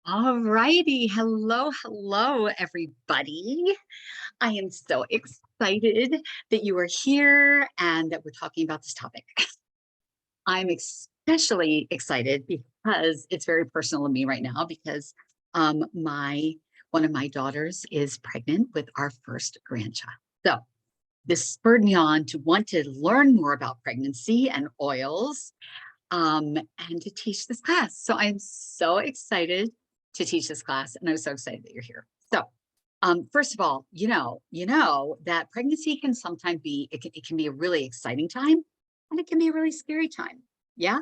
All righty. Hello, everybody. I am so excited that you are here and that we're talking about this topic. I'm especially excited because it's very personal to me right now because my one of my daughters is pregnant with our first grandchild. So this spurred me on to want to learn more about pregnancy and oils and to teach this class. So I'm so excited to teach this class, and I'm so excited that you're here. So, first of all, you know that pregnancy can sometimes be it can be a really exciting time, and it can be a really scary time. Yeah,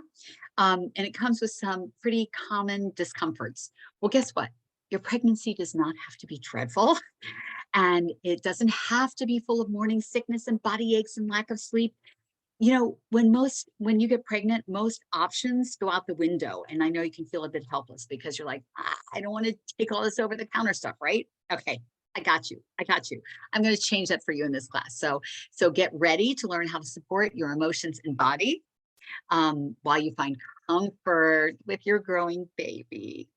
and it comes with some pretty common discomforts. Well, guess what? Your pregnancy does not have to be dreadful, and it doesn't have to be full of morning sickness and body aches and lack of sleep. When you get pregnant, most options go out the window. And I know you can feel a bit helpless because you're like, I don't want to take all this over the counter stuff, right? Okay, I got you. I got you. I'm going to change that for you in this class. So get ready to learn how to support your emotions and body while you find comfort with your growing baby.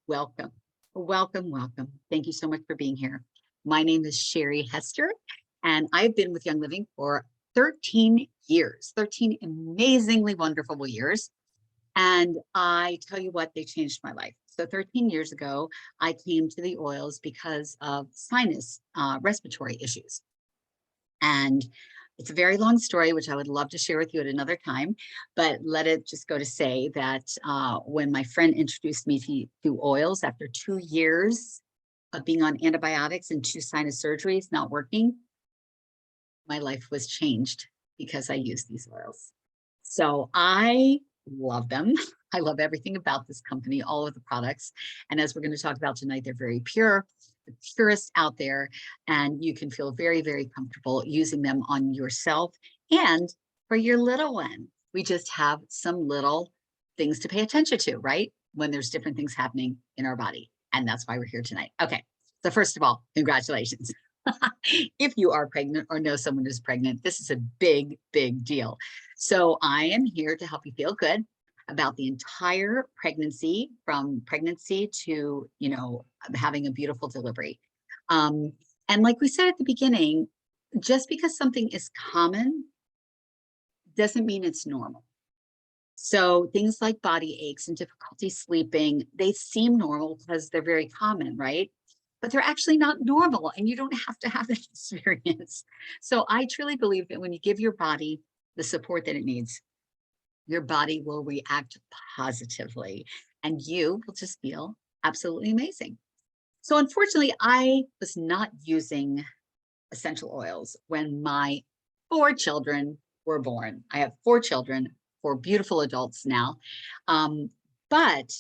Welcome, welcome. Thank you so much for being here. My name is Sherry Hester, and I've been with Young Living for 13 years, 13 amazingly wonderful years. And I tell you what, they changed my life. So 13 years ago, I came to the oils because of sinus respiratory issues. And it's a very long story, which I would love to share with you at another time, but let it just go to say that when my friend introduced me to oils after 2 years of being on antibiotics and 2 sinus surgeries not working, my life was changed because I use these oils. So I love them. I love everything about this company, all of the products. And as we're going to talk about tonight, they're very pure, the purest out there, and you can feel very comfortable using them on yourself and for your little one. We just have some little things to pay attention to, right? When there's different things happening in our body. And that's why we're here tonight. Okay. So first of all, congratulations. If you are pregnant or know someone who's pregnant, this is a big deal. So I am here to help you feel good about the entire pregnancy, from pregnancy to, having a beautiful delivery. And like we said at the beginning, just because something is common doesn't mean it's normal. So things like body aches and difficulty sleeping, they seem normal because they're very common, right? But they're actually not normal, and you don't have to have that experience. So I truly believe that when you give your body the support that it needs, your body will react positively and you will just feel absolutely amazing. So unfortunately, I was not using essential oils when my 4 children were born. I have 4 children, 4 beautiful adults now. But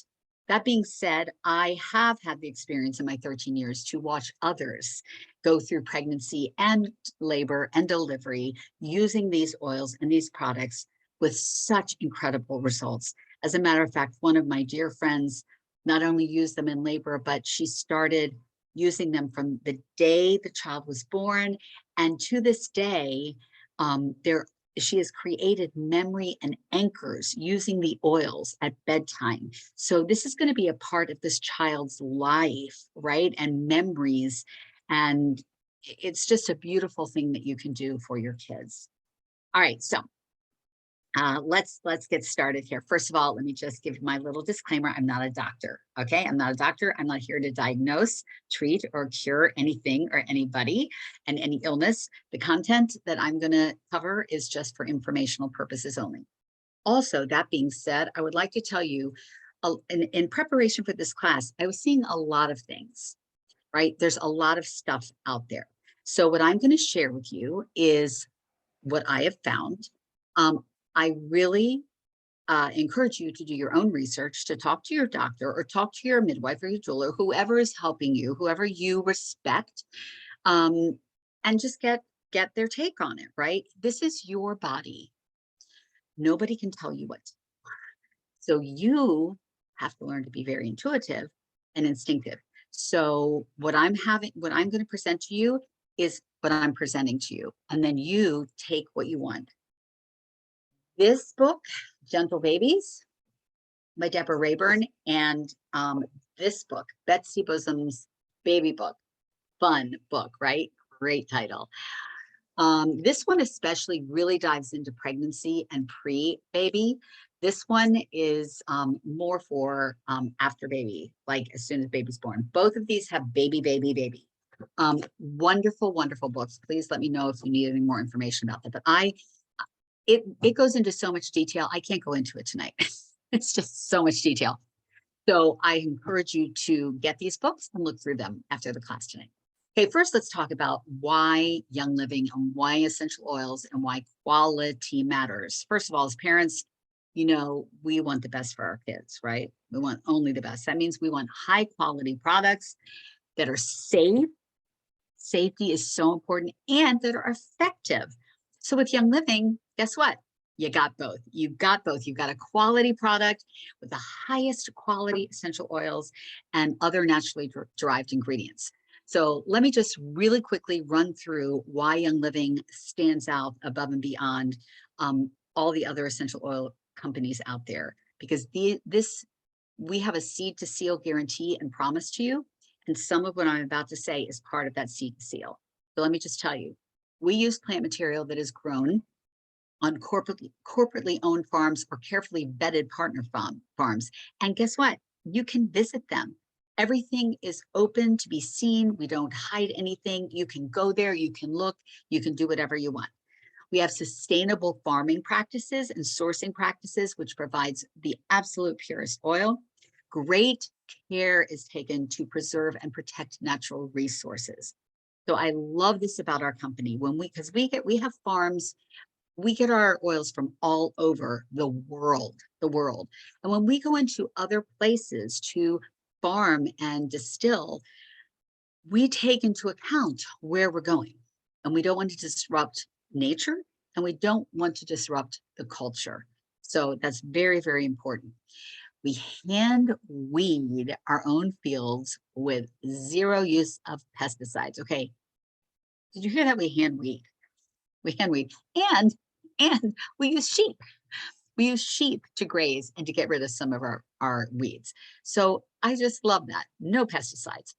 that being said, I have had the experience in my 13 years to watch others go through pregnancy and labor and delivery using these oils and these products with such incredible results. As a matter of fact, one of my dear friends not only used them in labor, but she started using them from the day the child was born. And to this day, she has created memory and anchors using the oils at bedtime. So this is going to be a part of this child's life, right? And memories. And it's just a beautiful thing that you can do for your kids. All right, so let's get started here. First of all, let me just give my little disclaimer. I'm not a doctor, okay? I'm not a doctor. I'm not here to diagnose, treat, or cure anything or anybody and any illness. The content that I'm going to cover is just for informational purposes only. Also, that being said, I would like to tell you, in preparation for this class, I was seeing a lot of things, right? There's a lot of stuff out there. So what I'm going to share with you is what I have found. I really encourage you to do your own research, to talk to your doctor or talk to your midwife or your doula, whoever is helping you, whoever you respect, and just get their take on it, right? This is your body. Nobody can tell you what to do. So you have to learn to be very intuitive and instinctive. So what I'm going to present to you is what I'm presenting to you. And then you take what you want. This book, Gentle Babies, by Deborah Rayburn, and this book, Betsy Bosom's baby book, fun book, right? Great title. This one especially really dives into pregnancy and pre-baby. This one is more for after baby, like as soon as baby's born. Both of these have baby, baby, baby. Wonderful, wonderful books. Please let me know if you need any more information about them. But it goes into so much detail. I can't go into it tonight. It's just so much detail. So I encourage you to get these books and look through them after the class tonight. Okay, first let's talk about why Young Living and why essential oils and why quality matters. First of all, as parents, you know, we want the best for our kids, right? We want only the best. That means we want high quality products that are safe. Safety is so important, and that are effective. So with Young Living, guess what? You got both. You've got both. You've got a quality product with the highest quality essential oils and other naturally derived ingredients. So let me just really quickly run through why Young Living stands out above and beyond all the other essential oil companies out there, because we have a seed to seal guarantee and promise to you. And some of what I'm about to say is part of that seed to seal. So let me just tell you, we use plant material that is grown on corporately owned farms or carefully vetted partner farms. And guess what? You can visit them. Everything is open to be seen. We don't hide anything. You can go there, you can look, you can do whatever you want. We have sustainable farming practices and sourcing practices, which provides the absolute purest oil. Great care is taken to preserve and protect natural resources. So I love this about our company. Because we have farms, we get our oils from all over the world. And when we go into other places to farm and distill, we take into account where we're going. And we don't want to disrupt nature, and we don't want to disrupt the culture. So that's very, very important. We hand weed our own fields with zero use of pesticides. Okay, did you hear that? We hand weed. We hand weed. And we use sheep. We use sheep to graze and to get rid of some of our weeds. So I just love that. No pesticides.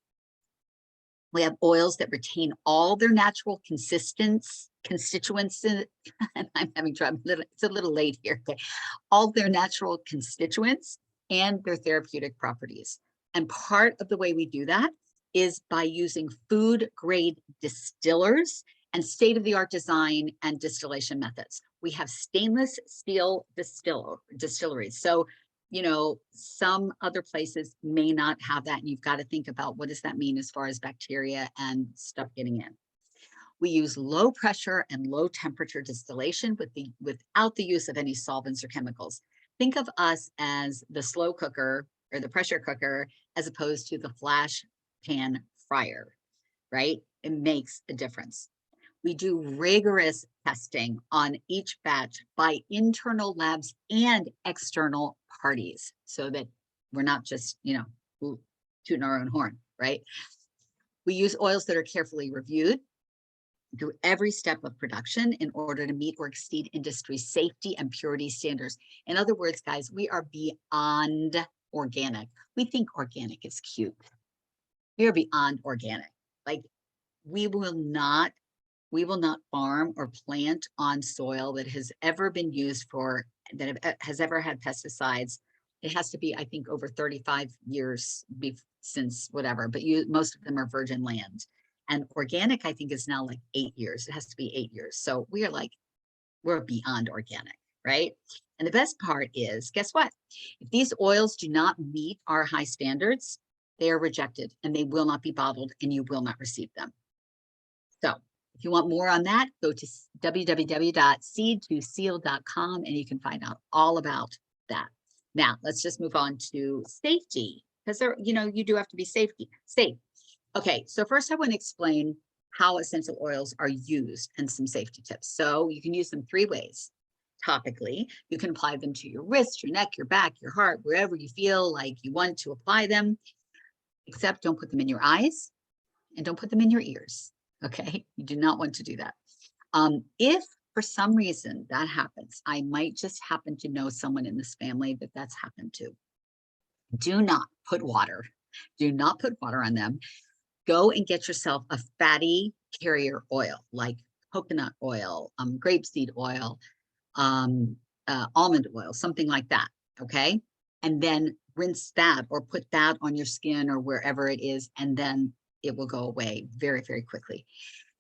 We have oils that retain all their natural constituents. And I'm having trouble. It's a little late here. Okay. All their natural constituents and their therapeutic properties. And part of the way we do that is by using food grade distillers and state-of-the-art design and distillation methods. We have stainless steel distilleries. So, you know, some other places may not have that, and you've got to think about what does that mean as far as bacteria and stuff getting in. We use low pressure and low temperature distillation without the use of any solvents or chemicals. Think of us as the slow cooker or the pressure cooker as opposed to the flash pan fryer, right? It makes a difference. We do rigorous testing on each batch by internal labs and external parties so that we're not just, you know, tooting our own horn, right? We use oils that are carefully reviewed through every step of production in order to meet or exceed industry safety and purity standards. In other words, guys, we are beyond organic. We think organic is cute. We are beyond organic. Like we will not farm or plant on soil that has ever been used has ever had pesticides. It has to be, I think, over 35 years since whatever, but most of them are virgin land. And organic, I think, is now like 8 years. It has to be 8 years. So we're beyond organic, right? And the best part is, guess what? If these oils do not meet our high standards, they are rejected and they will not be bottled and you will not receive them. So if you want more on that, go to www.seedtoseal.com and you can find out all about that. Now, let's just move on to safety, because you do have to be safe. Okay, so first I want to explain how essential oils are used and some safety tips. So you can use them 3 ways. Topically, you can apply them to your wrist, your neck, your back, your heart, wherever you feel like you want to apply them, except don't put them in your eyes and don't put them in your ears. Okay, you do not want to do that. If for some reason that happens, I might just happen to know someone in this family that's happened to. Do not put water Do not put water on them. Go and get yourself a fatty carrier oil like coconut oil, grapeseed oil, almond oil, something like that. Okay. And then rinse that or put that on your skin or wherever it is, and then it will go away very, very quickly.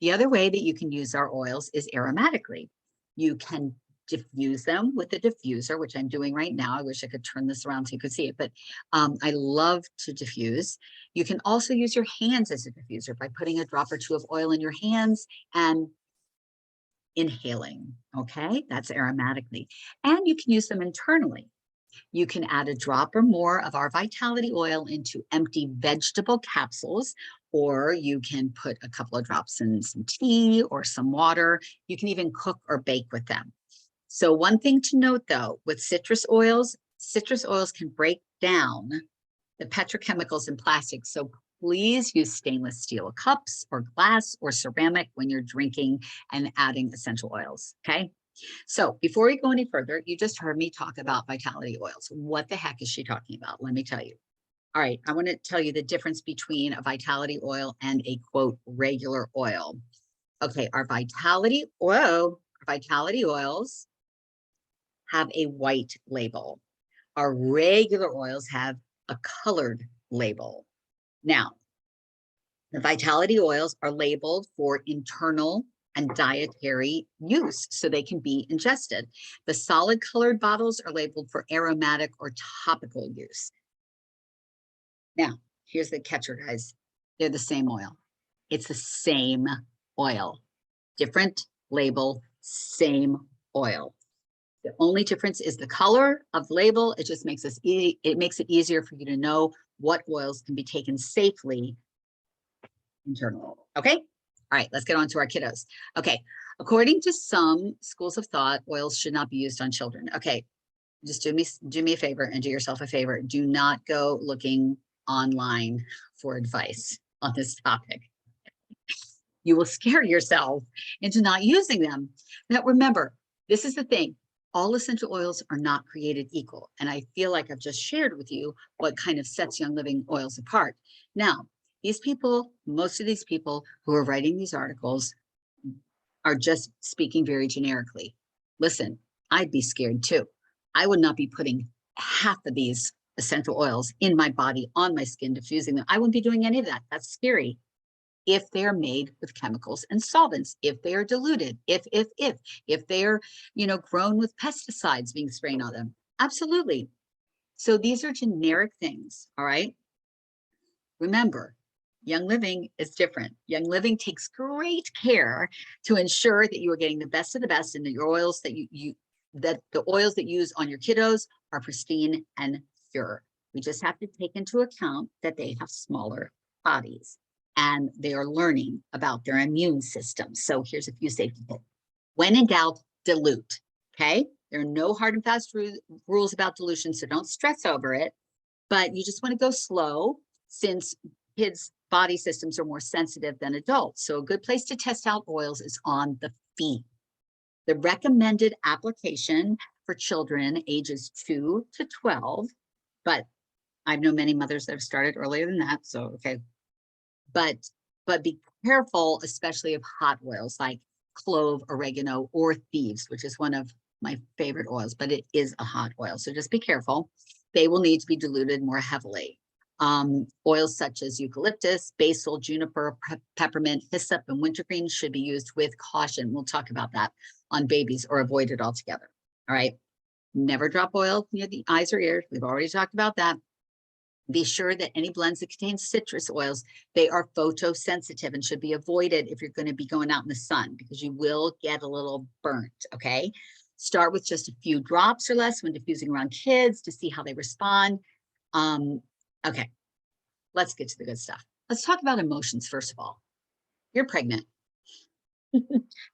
The other way that you can use our oils is aromatically. You can diffuse them with a diffuser, which I'm doing right now. I wish I could turn this around so you could see it, but I love to diffuse. You can also use your hands as a diffuser by putting a drop or two of oil in your hands and inhaling. Okay, that's aromatically. And you can use them internally. You can add a drop or more of our Vitality oil into empty vegetable capsules, or you can put a couple of drops in some tea or some water. You can even cook or bake with them. So one thing to note though, with citrus oils can break down the petrochemicals in plastics. So please use stainless steel cups or glass or ceramic when you're drinking and adding essential oils, okay? So before we go any further, you just heard me talk about Vitality oils. What the heck is she talking about? Let me tell you. All right, I want to tell you the difference between a Vitality oil and a quote regular oil. Okay, our Vitality oils have a white label. Our regular oils have a colored label. Now, the Vitality oils are labeled for internal and dietary use, so they can be ingested. The solid colored bottles are labeled for aromatic or topical use. Now, here's the catcher, guys. They're the same oil. It's the same oil. Different label, same oil. The only difference is the color of the label. It just makes us easy. It makes it easier for you to know what oils can be taken safely internally. Okay. All right, let's get on to our kiddos. Okay, according to some schools of thought, oils should not be used on children. Okay, just do me a favor and do yourself a favor. Do not go looking online for advice on this topic. You will scare yourself into not using them. Now, remember, this is the thing. All essential oils are not created equal. And I feel like I've just shared with you what kind of sets Young Living oils apart. Now, these people, most of these people who are writing these articles are just speaking very generically. Listen, I'd be scared too. I would not be putting half of these essential oils in my body, on my skin, diffusing them. I wouldn't be doing any of that. That's scary. If they're made with chemicals and solvents, if they are diluted, if they are, grown with pesticides being sprayed on them. Absolutely. So these are generic things, all right? Remember, Young Living is different. Young Living takes great care to ensure that you are getting the best of the best, and that your oils that that the oils that you use on your kiddos are pristine and pure. We just have to take into account that they have smaller bodies and they are learning about their immune system. So here's a few safety tips. When in doubt, dilute. Okay. There are no hard and fast rules about dilution, so don't stress over it, but you just want to go slow since kids' body systems are more sensitive than adults. So a good place to test out oils is on the feet. The recommended application for children ages 2 to 12, but I've known many mothers that have started earlier than that. So, okay. But be careful, especially of hot oils like clove, oregano, or Thieves, which is one of my favorite oils, but it is a hot oil. So just be careful. They will need to be diluted more heavily. Oils such as eucalyptus, basil, juniper, peppermint, hyssop, and wintergreen should be used with caution. We'll talk about that on babies or avoid it altogether. All right. Never drop oil near the eyes or ears. We've already talked about that. Be sure that any blends that contain citrus oils, they are photosensitive and should be avoided if you're going to be going out in the sun, because you will get a little burnt, okay? Start with just a few drops or less when diffusing around kids to see how they respond. Okay, let's get to the good stuff. Let's talk about emotions first of all. You're pregnant.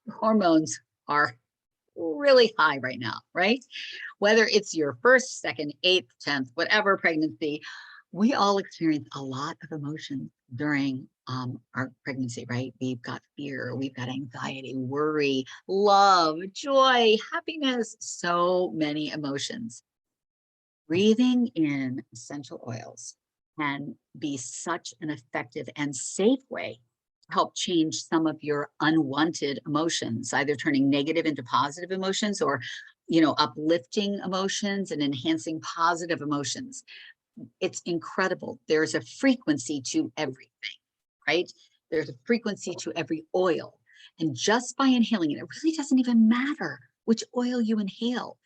Hormones are really high right now, right? Whether it's your first, second, 8th, 10th, whatever pregnancy, we all experience a lot of emotions during our pregnancy, right? We've got fear, we've got anxiety, worry, love, joy, happiness, so many emotions. Breathing in essential oils can be such an effective and safe way to help change some of your unwanted emotions, either turning negative into positive emotions or, uplifting emotions and enhancing positive emotions. It's incredible. There's a frequency to everything, right? There's a frequency to every oil. And just by inhaling it, it really doesn't even matter which oil you inhale.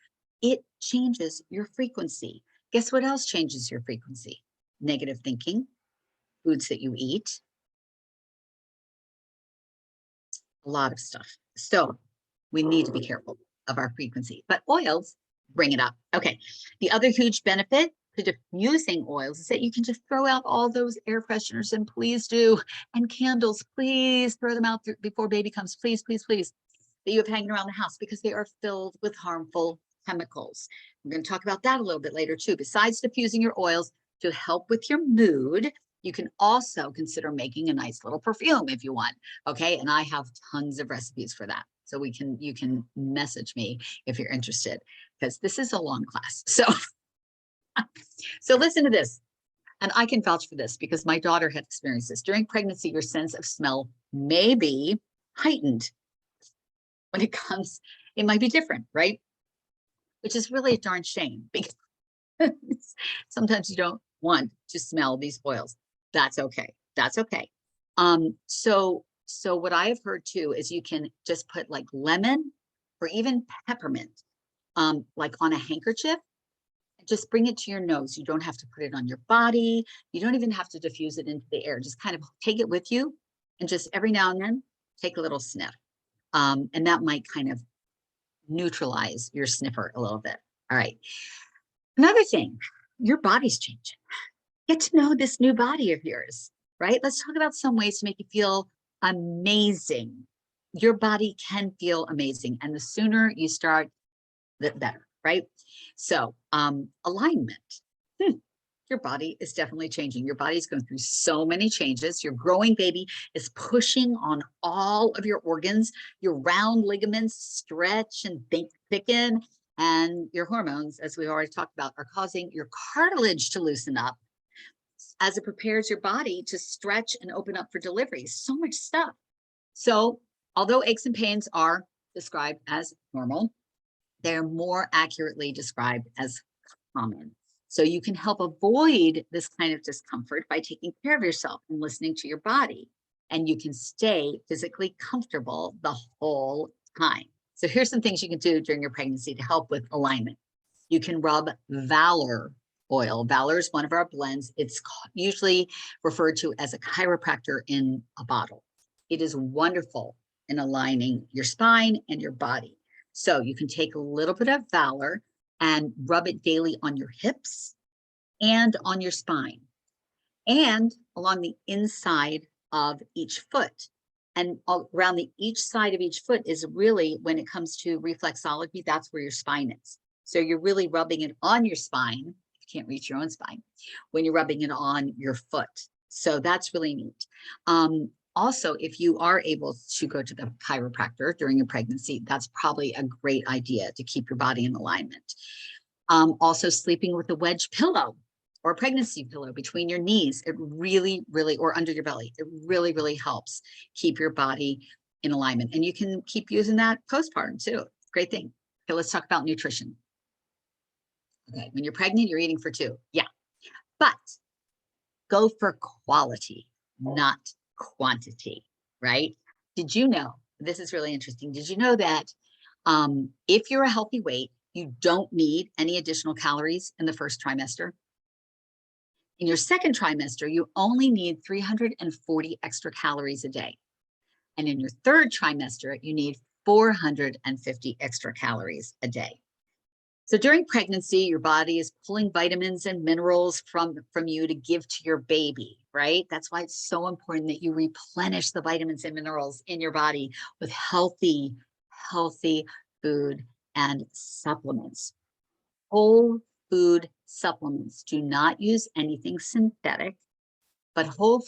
It changes your frequency. Guess what else changes your frequency? Negative thinking, foods that you eat, a lot of stuff. So we need to be careful of our frequency, but oils bring it up. Okay. The other huge benefit to diffusing oils is that you can just throw out all those air fresheners, and please do, and candles, please throw them out before baby comes, please, please, please, that you have hanging around the house, because they are filled with harmful chemicals. We're going to talk about that a little bit later too. Besides diffusing your oils to help with your mood, you can also consider making a nice little perfume if you want. Okay. And I have tons of recipes for that. So you can message me if you're interested, because this is a long class. So listen to this. And I can vouch for this because my daughter had experienced this. During pregnancy, your sense of smell may be heightened. When it comes, it might be different, right? Which is really a darn shame, because sometimes you don't want to smell these oils. That's okay. That's okay. So what I have heard too is you can just put like lemon or even peppermint, like on a handkerchief. Just bring it to your nose. You don't have to put it on your body. You don't even have to diffuse it into the air. Just kind of take it with you, and just every now and then take a little sniff. And that might kind of neutralize your sniffer a little bit. All right. Another thing, your body's changing. Get to know this new body of yours, right? Let's talk about some ways to make you feel amazing. Your body can feel amazing, and the sooner you start, the better, right? So, alignment. Your body is definitely changing. Your body's going through so many changes. Your growing baby is pushing on all of your organs. Your round ligaments stretch and thicken, and your hormones, as we already talked about, are causing your cartilage to loosen up as it prepares your body to stretch and open up for delivery. So much stuff. So, although aches and pains are described as normal, they're more accurately described as common. So you can help avoid this kind of discomfort by taking care of yourself and listening to your body. And you can stay physically comfortable the whole time. So here's some things you can do during your pregnancy to help with alignment. You can rub Valor oil. Valor is one of our blends. It's usually referred to as a chiropractor in a bottle. It is wonderful in aligning your spine and your body. So you can take a little bit of Valor and rub it daily on your hips and on your spine and along the inside of each foot. And around each side of each foot is really, when it comes to reflexology, that's where your spine is. So you're really rubbing it on your spine. You can't reach your own spine when you're rubbing it on your foot. So that's really neat. Also, if you are able to go to the chiropractor during your pregnancy, that's probably a great idea to keep your body in alignment. Also, sleeping with a wedge pillow or a pregnancy pillow between your knees, it really, really, or under your belly, it really, really helps keep your body in alignment. And you can keep using that postpartum too. Great thing. Okay, let's talk about nutrition. Okay, when you're pregnant, you're eating for two. Yeah, but go for quality, not quantity, right? Did you know, this is really interesting. Did you know that if you're a healthy weight, you don't need any additional calories in the first trimester? In your second trimester, you only need 340 extra calories a day. And in your third trimester, you need 450 extra calories a day. So during pregnancy, your body is pulling vitamins and minerals from you to give to your baby, right? That's why it's so important that you replenish the vitamins and minerals in your body with healthy food and supplements. Whole food supplements. Do not use anything synthetic, but whole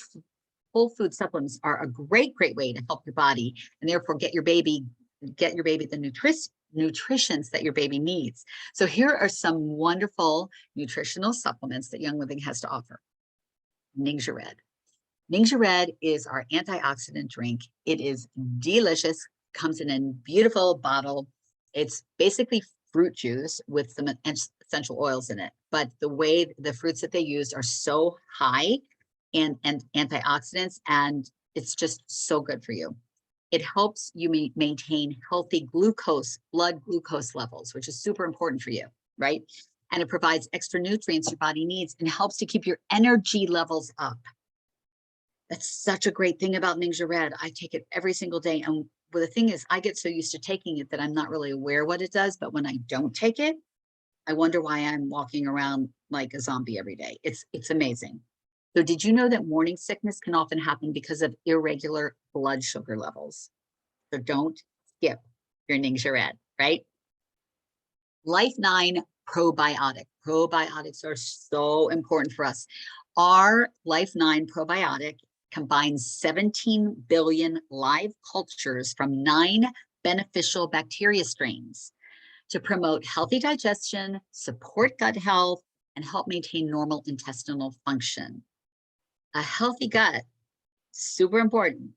food supplements are a great way to help your body, and therefore get your baby the nutritions that your baby needs. So here are some wonderful nutritional supplements that Young Living has to offer. Ningxia Red. Ningxia Red is our antioxidant drink. It is delicious, comes in a beautiful bottle. It's basically fruit juice with some essential oils in it. But the way the fruits that they used are so high in antioxidants, and it's just so good for you. It helps you maintain healthy blood glucose levels, which is super important for you, right? And it provides extra nutrients your body needs and helps to keep your energy levels up. That's such a great thing about Ningxia Red. I take it every single day. And the thing is, I get so used to taking it that I'm not really aware what it does. But when I don't take it, I wonder why I'm walking around like a zombie every day. It's amazing. So did you know that morning sickness can often happen because of irregular blood sugar levels? So don't skip your Ningxia Red, right? Life 9 probiotic. Probiotics are so important for us. Our Life 9 probiotic combines 17 billion live cultures from 9 beneficial bacteria strains to promote healthy digestion, support gut health, and help maintain normal intestinal function. A healthy gut, super important.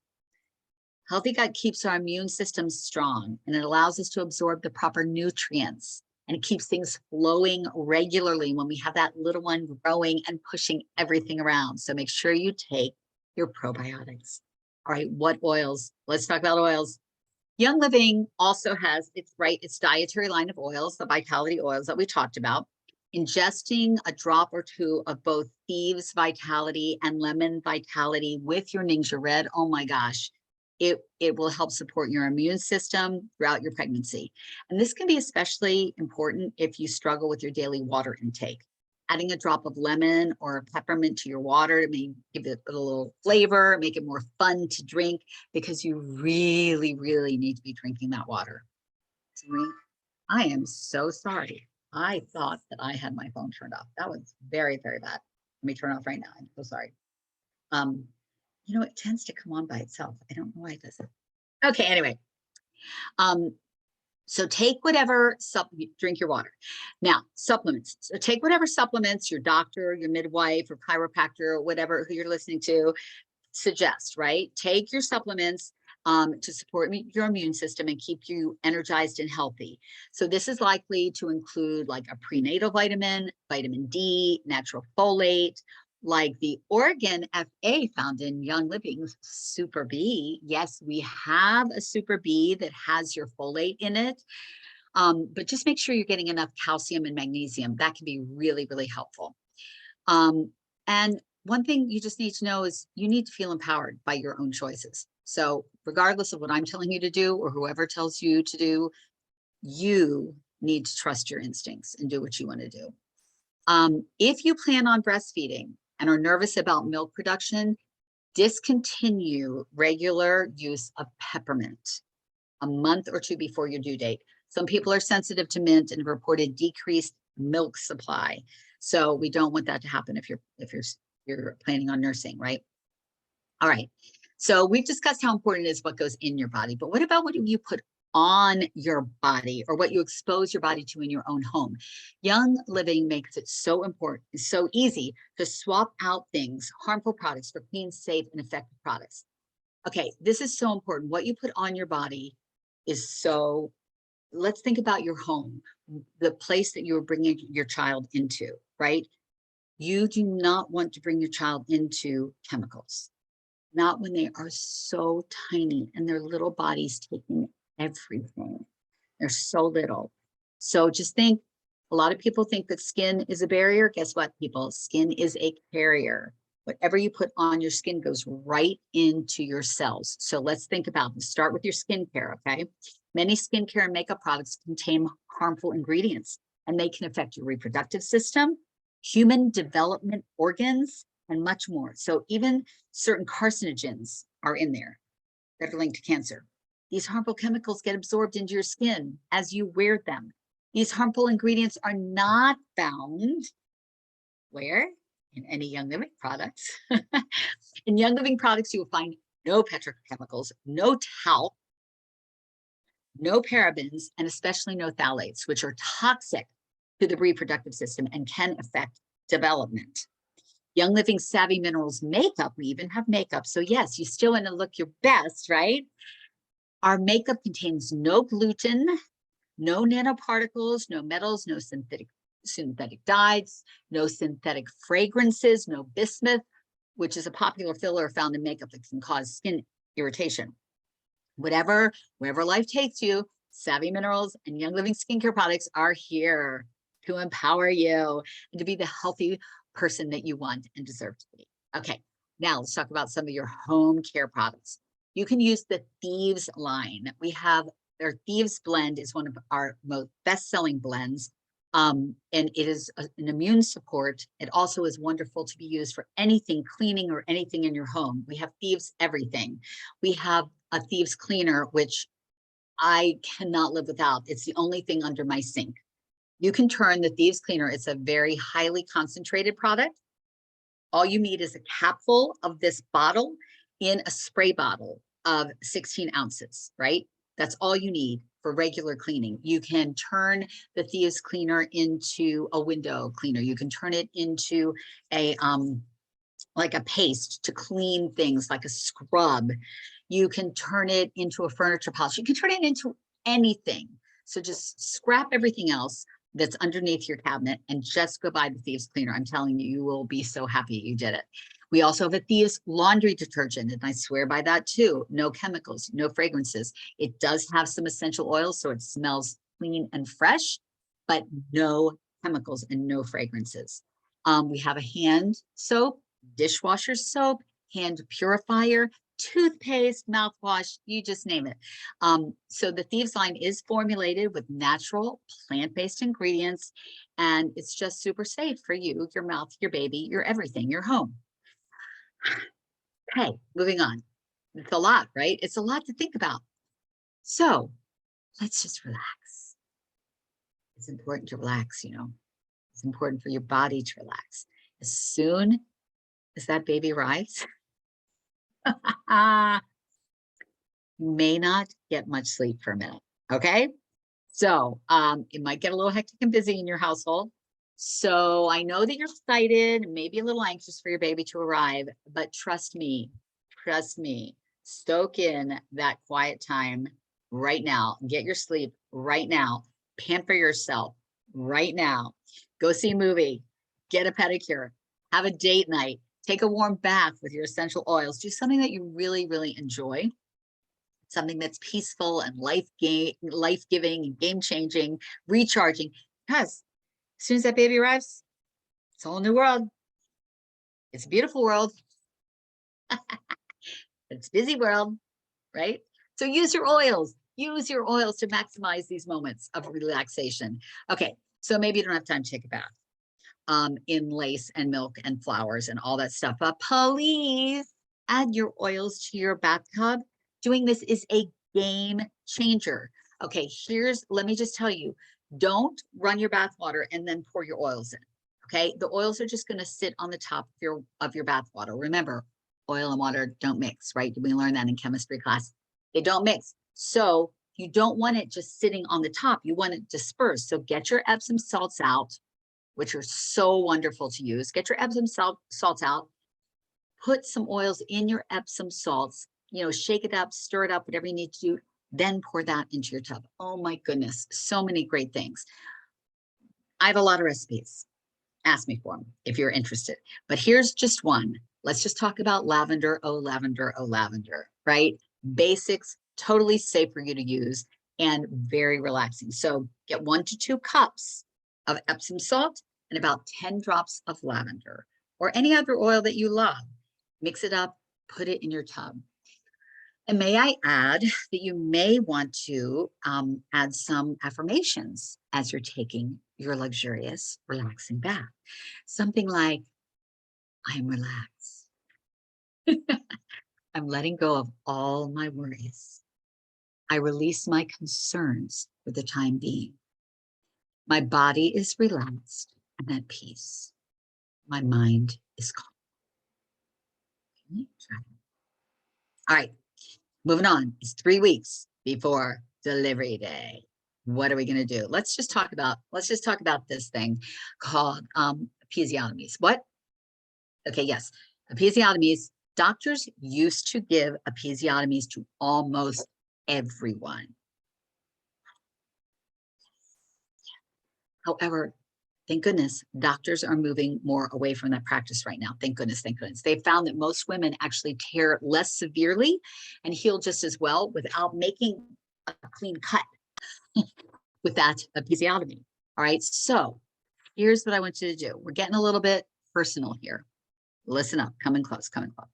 Healthy gut keeps our immune system strong, and it allows us to absorb the proper nutrients, and it keeps things flowing regularly when we have that little one growing and pushing everything around. So make sure you take your probiotics. All right, what oils? Let's talk about oils. Young Living also has its dietary line of oils, the vitality oils that we talked about. Ingesting a drop or two of both Thieves Vitality and Lemon Vitality with your Ningxia Red, oh my gosh, it will help support your immune system throughout your pregnancy. And this can be especially important if you struggle with your daily water intake. Adding a drop of lemon or peppermint to your water to give it a little flavor, make it more fun to drink, because you really, really need to be drinking that water. I am so sorry. I thought that I had my phone turned off. That was very, very bad. Let me turn it off right now. I'm so sorry. It tends to come on by itself. I don't know why it does it. Okay, anyway. So take whatever drink your water. Now, supplements. So take whatever supplements your doctor, your midwife, or chiropractor, or whatever who you're listening to suggest, right? Take your supplements to support your immune system and keep you energized and healthy. So this is likely to include like a prenatal vitamin, vitamin D, natural folate, like the Oregon FA found in Young Living's Super B. Yes, we have a Super B that has your folate in it, but just make sure you're getting enough calcium and magnesium. That can be really, really helpful. And one thing you just need to know is you need to feel empowered by your own choices. So regardless of what I'm telling you to do or whoever tells you to do, you need to trust your instincts and do what you want to do. If you plan on breastfeeding and are nervous about milk production, discontinue regular use of peppermint a month or two before your due date. Some people are sensitive to mint and have reported decreased milk supply. So we don't want that to happen if you're planning on nursing, right? All right. So we've discussed how important it is what goes in your body, but what about what you put on your body or what you expose your body to in your own home? Young Living makes it so important, so easy to swap out things, harmful products for clean, safe, and effective products. Okay, this is so important. What you put on your body is so, let's think about your home, the place that you're bringing your child into, right? You do not want to bring your child into chemicals, not when they are so tiny and their little bodies taking everything. They're so little. So just think, a lot of people think that skin is a barrier. Guess what, people? Skin is a carrier. Whatever you put on your skin goes right into your cells. So let's think about this. Start with your skincare, okay? Many skincare and makeup products contain harmful ingredients, and they can affect your reproductive system, human development organs, and much more. So even certain carcinogens are in there that are linked to cancer. These harmful chemicals get absorbed into your skin as you wear them. These harmful ingredients are not found where? In any Young Living products. In Young Living products, you will find no petrochemicals, no talc, no parabens, and especially no phthalates, which are toxic to the reproductive system and can affect development. Young Living Savvy Minerals makeup. We even have makeup. So yes, you still want to look your best, right? Our makeup contains no gluten, no nanoparticles, no metals, no synthetic dyes, no synthetic fragrances, no bismuth, which is a popular filler found in makeup that can cause skin irritation. Wherever life takes you, Savvy Minerals and Young Living skincare products are here to empower you and to be the healthy person that you want and deserve to be. Okay, now let's talk about some of your home care products. You can use the Thieves line. We have their Thieves blend is one of our most best-selling blends. And it is an immune support. It also is wonderful to be used for anything cleaning or anything in your home. We have Thieves everything. We have a Thieves cleaner, which I cannot live without. It's the only thing under my sink. You can turn the Thieves cleaner. It's a very highly concentrated product. All you need is a capful of this bottle in a spray bottle of 16 ounces, right? That's all you need for regular cleaning. You can turn the Thieves cleaner into a window cleaner. You can turn it into a like a paste to clean things, like a scrub. You can turn it into a furniture polish. You can turn it into anything. So just scrap everything else that's underneath your cabinet and just go buy the Thieves cleaner. I'm telling you, you will be so happy you did it. We also have a Thieves laundry detergent, and I swear by that too. No chemicals, no fragrances. It does have some essential oils, so it smells clean and fresh, but no chemicals and no fragrances. We have a hand soap, dishwasher soap, hand purifier, toothpaste, mouthwash, you just name it. So the Thieves line is formulated with natural plant-based ingredients, and it's just super safe for you, your mouth, your baby, your everything, your home. Okay, moving on. It's a lot, right? It's a lot to think about. So let's just relax. It's important to relax, you know. It's important for your body to relax. As soon as that baby arrives, you may not get much sleep for a minute, okay? So it might get a little hectic and busy in your household. So I know that you're excited and maybe a little anxious for your baby to arrive, but trust me, stoke in that quiet time right now. Get your sleep right now. Pamper yourself right now. Go see a movie, get a pedicure, have a date night, take a warm bath with your essential oils. Do something that you really, really enjoy. Something that's peaceful and life-giving and game-changing, recharging. Because as soon as that baby arrives, it's a whole new world. It's a beautiful world. It's a busy world, right? So use your oils. Use your oils to maximize these moments of relaxation. Okay, so maybe you don't have time to take a bath in lace and milk and flowers and all that stuff. But please add your oils to your bathtub. Doing this is a game changer. Okay, let me just tell you, don't run your bath water and then pour your oils in. Okay, the oils are just going to sit on the top of your bath water. Remember, oil and water don't mix, right? We learned that in chemistry class. They don't mix. So you don't want it just sitting on the top. You want it dispersed. So get your Epsom salts out, which are so wonderful to use. Get your Epsom salts out. Put some oils in your Epsom salts. You know, shake it up, stir it up, whatever you need to do. Then pour that into your tub. Oh my goodness, so many great things. I have a lot of recipes. Ask me for them if you're interested. But here's just one. Let's just talk about lavender. Oh, lavender. Oh, lavender, right? Basics, totally safe for you to use and very relaxing. So get 1 to 2 cups of Epsom salt and about 10 drops of lavender or any other oil that you love. Mix it up, put it in your tub. And may I add that you may want to add some affirmations as you're taking your luxurious, relaxing bath. Something like, I'm relaxed. I'm letting go of all my worries. I release my concerns for the time being. My body is relaxed and at peace. My mind is calm. Okay, try it. All right, moving on. It's 3 weeks before delivery day. What are we going to do? Let's just talk about this thing called episiotomies. What? Okay, yes. Episiotomies. Doctors used to give episiotomies to almost everyone. However, thank goodness, doctors are moving more away from that practice right now. Thank goodness, thank goodness. They found that most women actually tear less severely and heal just as well without making a clean cut with that episiotomy. All right, so here's what I want you to do. We're getting a little bit personal here. Listen up, coming close, coming close.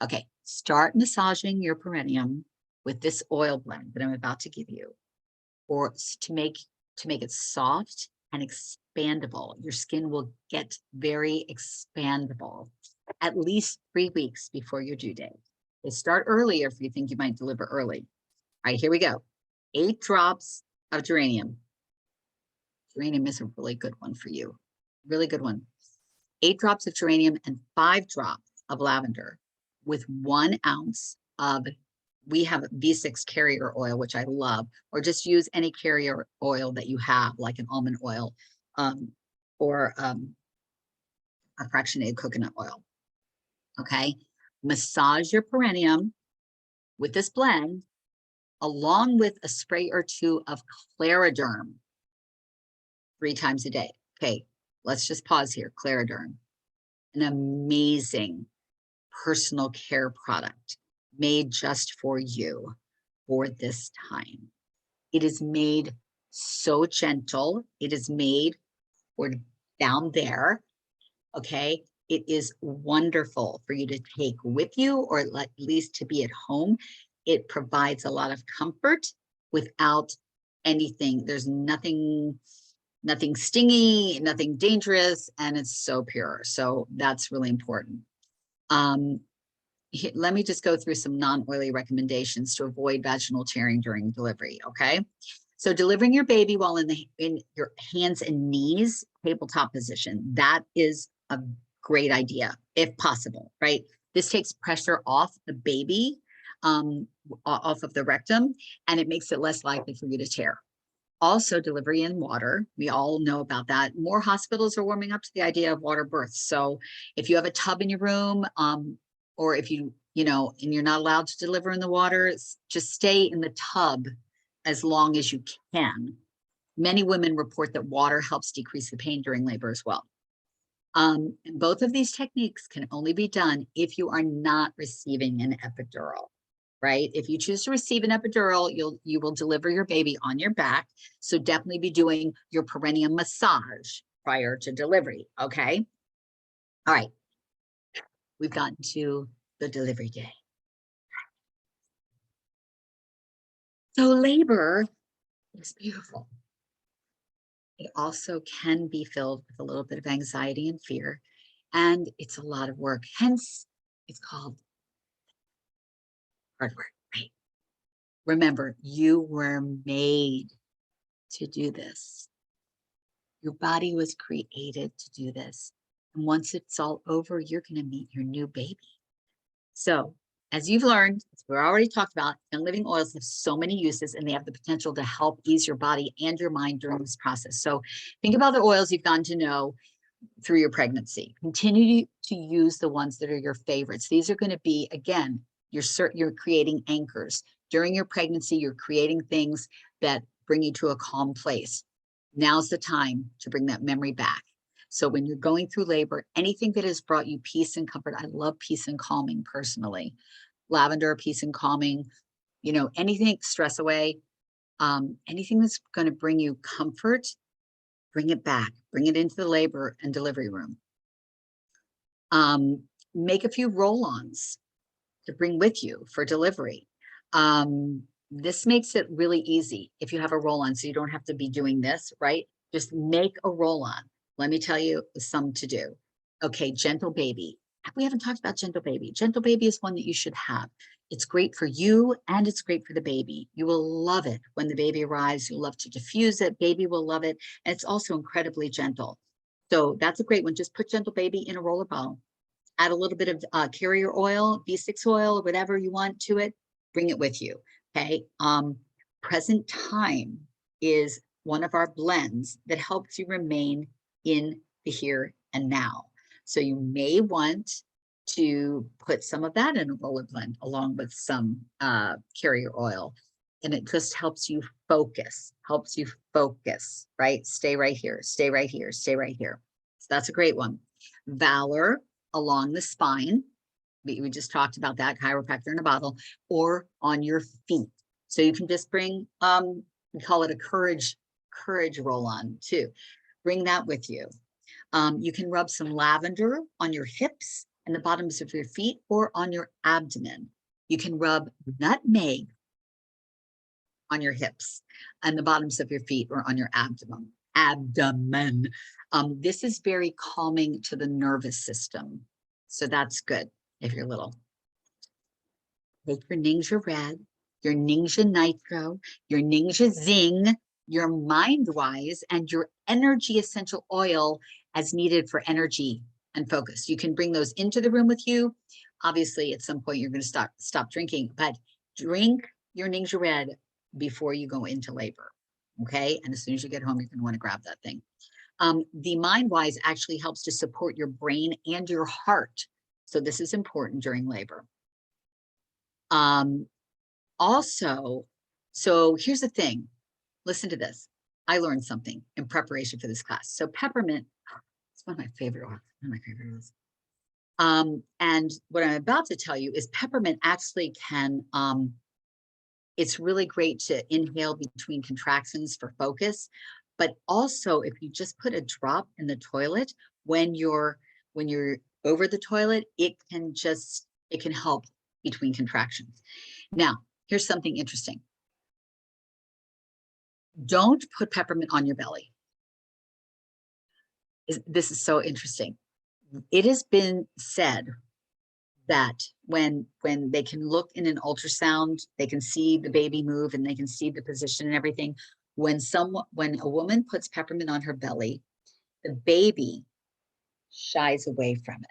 Okay, start massaging your perineum with this oil blend that I'm about to give you, or to make it soft and expandable. Your skin will get very expandable at least 3 weeks before your due date. They start early if you think you might deliver early. All right, here we go. 8 drops of geranium. Geranium is a really good one for you. Really good one. 8 drops of geranium and 5 drops of lavender with 1 ounce of, we have V6 carrier oil, which I love, or just use any carrier oil that you have, like an almond oil or a fractionated coconut oil. Okay. Massage your perineum with this blend, along with a spray or 2 of Clariderm 3 times a day. Okay. Let's just pause here. Clariderm, an amazing personal care product made just for you for this time. It is made so gentle. It is made for down there. Okay. It is wonderful for you to take with you, or at least to be at home. It provides a lot of comfort without anything. There's nothing stingy, nothing dangerous, and it's so pure. So that's really important. Let me just go through some non-oily recommendations to avoid vaginal tearing during delivery, okay? So delivering your baby while in your hands and knees, tabletop position, that is a great idea, if possible, right? This takes pressure off the baby, off of the rectum, and it makes it less likely for you to tear. Also, delivery in water. We all know about that. More hospitals are warming up to the idea of water births. So if you have a tub in your room, or if and you're not allowed to deliver in the water, just stay in the tub as long as you can. Many women report that water helps decrease the pain during labor as well. And both of these techniques can only be done if you are not receiving an epidural, right? If you choose to receive an epidural, you will deliver your baby on your back. So definitely be doing your perineum massage prior to delivery, okay? All right. We've gotten to the delivery day. So labor is beautiful. It also can be filled with a little bit of anxiety and fear, and it's a lot of work. Hence, it's called hard work, right? Remember, you were made to do this. Your body was created to do this. And once it's all over, you're going to meet your new baby. So as you've learned, as we already talked about, and living oils have so many uses, and they have the potential to help ease your body and your mind during this process. So think about the oils you've gotten to know through your pregnancy. Continue to use the ones that are your favorites. These are going to be, again, you're creating anchors. During your pregnancy, you're creating things that bring you to a calm place. Now's the time to bring that memory back. So when you're going through labor, anything that has brought you peace and comfort, I love peace and calming personally. Lavender, peace and calming, anything, stress away, anything that's going to bring you comfort, bring it back, bring it into the labor and delivery room. Make a few roll-ons to bring with you for delivery. This makes it really easy if you have a roll-on, so you don't have to be doing this, right? Just make a roll-on. Let me tell you some to do. Okay, Gentle Baby. We haven't talked about Gentle Baby. Gentle Baby is one that you should have. It's great for you and it's great for the baby. You will love it when the baby arrives. You'll love to diffuse it. Baby will love it. And it's also incredibly gentle. So that's a great one. Just put Gentle Baby in a roller ball. Add a little bit of carrier oil, V6 oil, whatever you want to it. Bring it with you. Okay. Present Time is one of our blends that helps you remain in the here and now. So you may want to put some of that in a roller blend along with some carrier oil. And it just helps you focus, right? Stay right here, stay right here, stay right here. So that's a great one. Valor along the spine. We just talked about that, chiropractor in a bottle, or on your feet. So you can just bring, we call it a courage roll on too. Bring that with you. You can rub some lavender on your hips and the bottoms of your feet or on your abdomen. You can rub nutmeg on your hips and the bottoms of your feet or on your abdomen. This is very calming to the nervous system. So that's good if you're little. Take your Ninja Red, your Ninja Nitro, your Ninja Zing, your Mind Wise, and your Energy Essential Oil as needed for energy and focus. You can bring those into the room with you. Obviously, at some point, you're going to stop drinking, but drink your Ninja Red before you go into labor, okay? And as soon as you get home, you're going to want to grab that thing. The Mind Wise actually helps to support your brain and your heart. So this is important during labor. Also, so here's the thing. Listen to this. I learned something in preparation for this class. So peppermint, it's one of my favorite ones. And what I'm about to tell you is peppermint actually can, it's really great to inhale between contractions for focus. But also, if you just put a drop in the toilet when you're over the toilet, it can help between contractions. Now, here's something interesting. Don't put peppermint on your belly. This is so interesting. It has been said that when they can look in an ultrasound, they can see the baby move and they can see the position and everything. When a woman puts peppermint on her belly, the baby shies away from it.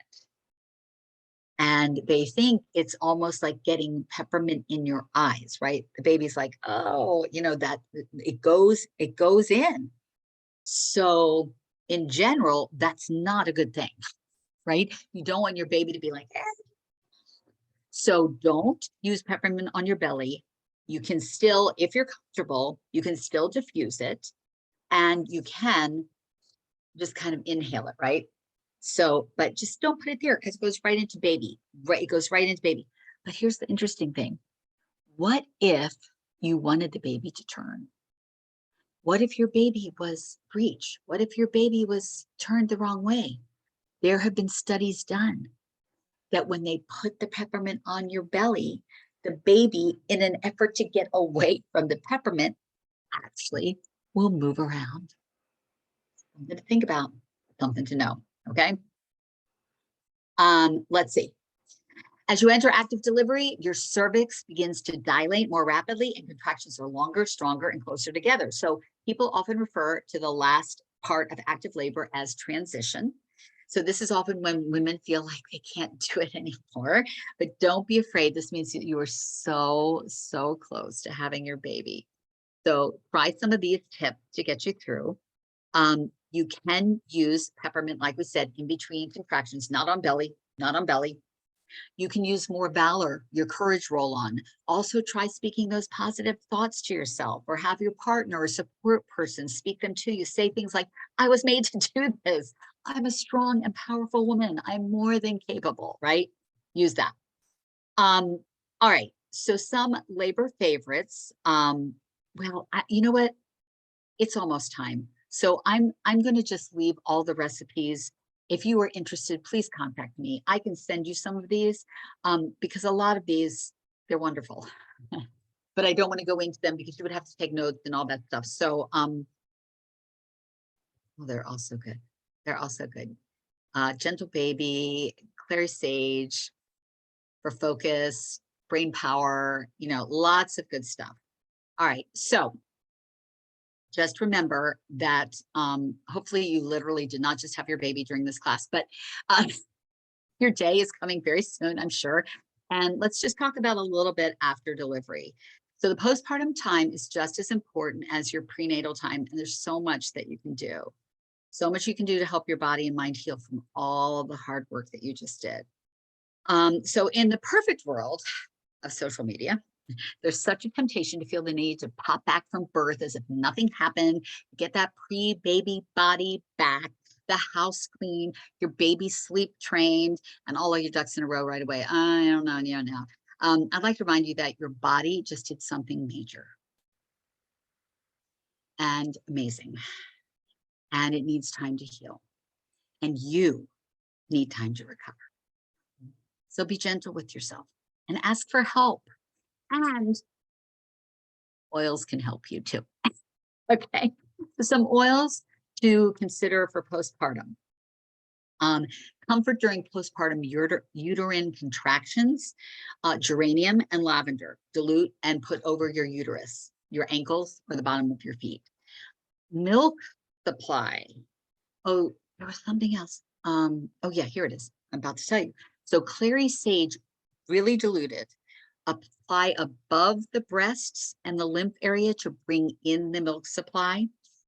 And they think it's almost like getting peppermint in your eyes, right? The baby's like, oh, that it goes in. So in general, that's not a good thing, right? You don't want your baby to be like, eh. So don't use peppermint on your belly. You can still, if you're comfortable, you can still diffuse it and you can just kind of inhale it, right? So, but just don't put it there because it goes right into baby, right? It goes right into baby. But here's the interesting thing. What if you wanted the baby to turn? What if your baby was breech? What if your baby was turned the wrong way? There have been studies done that when they put the peppermint on your belly, the baby, in an effort to get away from the peppermint, actually will move around. Something to think about, something to know, okay? Let's see. As you enter active delivery, your cervix begins to dilate more rapidly and contractions are longer, stronger, and closer together. So people often refer to the last part of active labor as transition. So this is often when women feel like they can't do it anymore, but don't be afraid. This means that you are so, so close to having your baby. So try some of these tips to get you through. You can use peppermint, like we said, in between contractions, not on belly, not on belly. You can use more valor, your courage roll on. Also try speaking those positive thoughts to yourself or have your partner or support person speak them to you. Say things like, I was made to do this. I'm a strong and powerful woman. I'm more than capable, right? Use that. All right. So some labor favorites. Well, you know what? It's almost time. So I'm going to just leave all the recipes. If you are interested, please contact me. I can send you some of these because a lot of these, they're wonderful. But I don't want to go into them because you would have to take notes and all that stuff. So well, they're also good. They're also good. Gentle Baby, Clary Sage for focus, brain power, lots of good stuff. All right. So just remember that hopefully you literally did not just have your baby during this class, but your day is coming very soon, I'm sure. And let's just talk about a little bit after delivery. So the postpartum time is just as important as your prenatal time, and there's so much that you can do. So much you can do to help your body and mind heal from all of the hard work that you just did. So in the perfect world of social media, there's such a temptation to feel the need to pop back from birth as if nothing happened, get that pre-baby body back, the house clean, your baby sleep trained, and all of your ducks in a row right away. I don't know, I'd like to remind you that your body just did something major and amazing, and it needs time to heal, and you need time to recover. So be gentle with yourself and ask for help. And oils can help you too. Okay. So some oils to consider for postpartum. Comfort during postpartum uterine contractions, geranium and lavender, dilute and put over your uterus, your ankles, or the bottom of your feet. Milk supply. Oh, there was something else. Oh yeah, here it is. I'm about to tell you. So clary sage, really diluted, apply above the breasts and the lymph area to bring in the milk supply.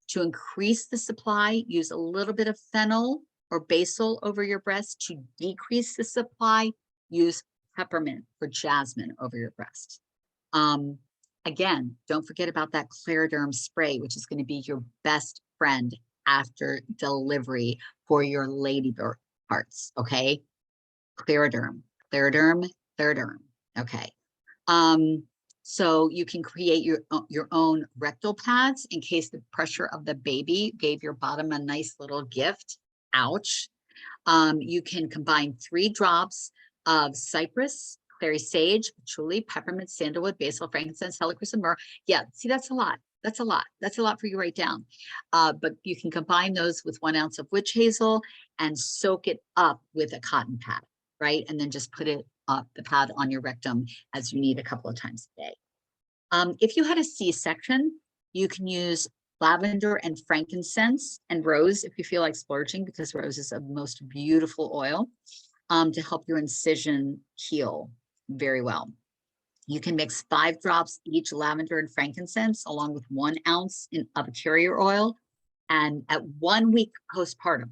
To increase the supply, use a little bit of fennel or basil over your breast. To decrease the supply, use peppermint or jasmine over your breast. Again, don't forget about that Clariderm spray, which is going to be your best friend after delivery for your ladybird parts. Okay. Clariderm. Okay. So you can create your own rectal pads in case the pressure of the baby gave your bottom a nice little gift. Ouch. You can combine 3 drops of cypress, clary sage, patchouli, peppermint, sandalwood, basil, frankincense, helichrysum, and myrrh. Yeah, see, that's a lot. That's a lot. That's a lot for you to write down. But you can combine those with 1 ounce of witch hazel and soak it up with a cotton pad, right? And then just put it the pad on your rectum as you need a couple of times a day. If you had a C-section, you can use lavender and frankincense and rose if you feel like splurging, because rose is a most beautiful oil to help your incision heal very well. You can mix 5 drops each lavender and frankincense along with 1 ounce of carrier oil. And at 1 week postpartum,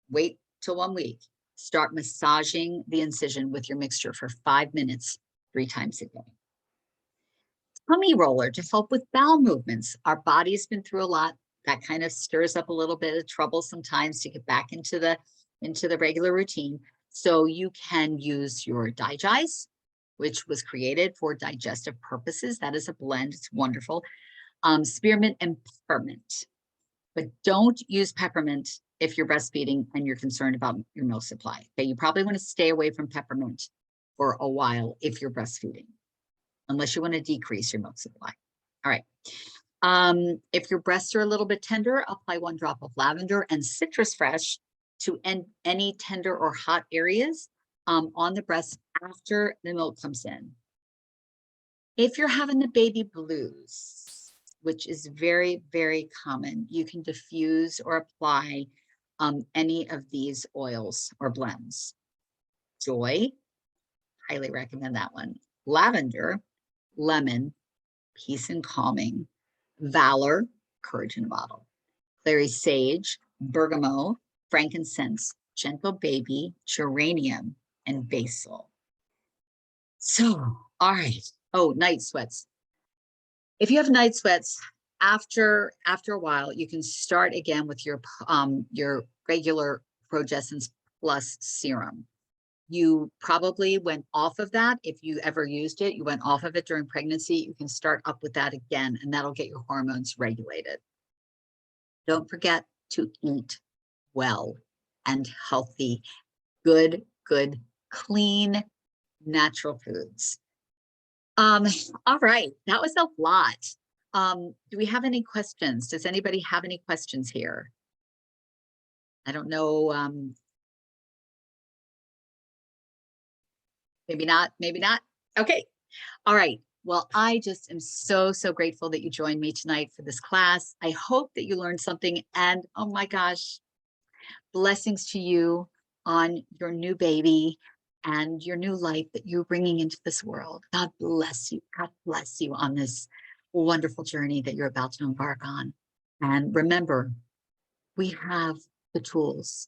wait till 1 week, start massaging the incision with your mixture for 5 minutes, 3 times a day. Tummy roller to help with bowel movements. Our body's been through a lot. That kind of stirs up a little bit of trouble sometimes to get back into the regular routine. So you can use your Digest, which was created for digestive purposes. That is a blend. It's wonderful. Spearmint and peppermint. But don't use peppermint if you're breastfeeding and you're concerned about your milk supply. Okay, you probably want to stay away from peppermint for a while if you're breastfeeding, unless you want to decrease your milk supply. All right. If your breasts are a little bit tender, apply 1 drop of lavender and citrus fresh to any tender or hot areas on the breast after the milk comes in. If you're having the baby blues, which is very, very common, you can diffuse or apply any of these oils or blends. Joy, highly recommend that one. Lavender, lemon, peace and calming. Valor, courage in a bottle. Clary sage, bergamot, frankincense, gentle baby, geranium, and basil. So, all right. Oh, night sweats. If you have night sweats, after a while, you can start again with your regular Progessence Plus serum. You probably went off of that. If you ever used it, you went off of it during pregnancy, you can start up with that again, and that'll get your hormones regulated. Don't forget to eat well and healthy, good, clean, natural foods. All right, that was a lot. Do we have any questions? Does anybody have any questions here? I don't know. Maybe not, maybe not. Okay. All right. Well, I just am so grateful that you joined me tonight for this class. I hope that you learned something, and oh my gosh, blessings to you on your new baby and your new life that you're bringing into this world. God bless you. God bless you on this wonderful journey that you're about to embark on. And remember, We have the tools.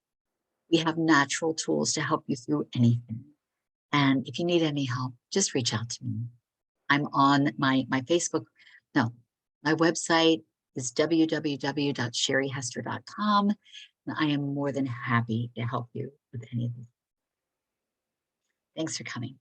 We have natural tools to help you through anything. And if you need any help, just reach out to me. I'm on my Facebook. No, my website is www.sherryhester.com. And I am more than happy to help you with any of these. Thanks for coming.